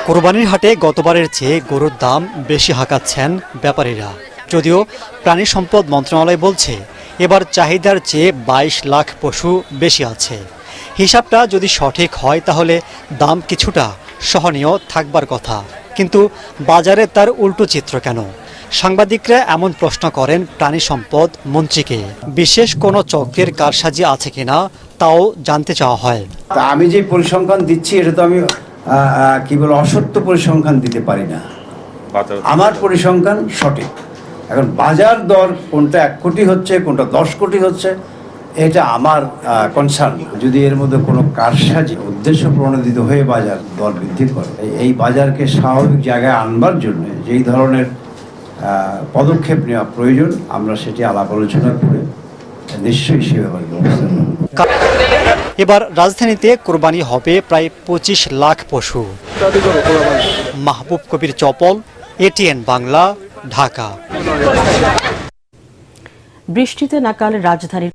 কোরবানির হাটে গতবারের চেয়ে গরুর দাম বেশি হাঁকাচ্ছেন ব্যাপারীরা। যদিও প্রাণী সম্পদ মন্ত্রণালয় বলছে এবার চাহিদার চেয়ে 22 লাখ পশু বেশি আছে। হিসাবটা যদি সঠিক হয় তাহলে দাম কিছুটা সহনীয় থাকবার কথা, কিন্তু বাজারে তার উল্টো চিত্র কেন? সাংবাদিকরা এমন প্রশ্ন করেন প্রাণী সম্পদ মন্ত্রীকে। বিশেষ কোনো চক্রের কারসাজি আছে কিনা তাও জানতে চাওয়া হয়। তা আমি যে পরিসংখ্যান দিচ্ছি এটা তো আমি কি বলে অসত্য পরিসংখ্যান দিতে পারি না। আমার পরিসংখ্যান সঠিক। এখন বাজার দর কোনটা 1 কোটি হচ্ছে, কোনটা 10 কোটি হচ্ছে, এটা আমার কনসার্ন। যদি এর মধ্যে কোনো কারসাজি উদ্দেশ্য প্রণোদিত হয়ে বাজার দর বৃদ্ধি করে, এই বাজারকে স্বাভাবিক জায়গায় আনবার জন্য যেই ধরনের পদক্ষেপ নেওয়া প্রয়োজন আমরা সেটি আলাপ আলোচনা করে নিশ্চয়ই সে ব্যাপারে ব্যবস্থা নেব। এবার রাজধানীতে কোরবানি হবে প্রায় 25 লাখ পশু। মাহবুব কবির চপল, এটিএন বাংলা, ঢাকা। বৃষ্টিতে নাকাল রাজধানীর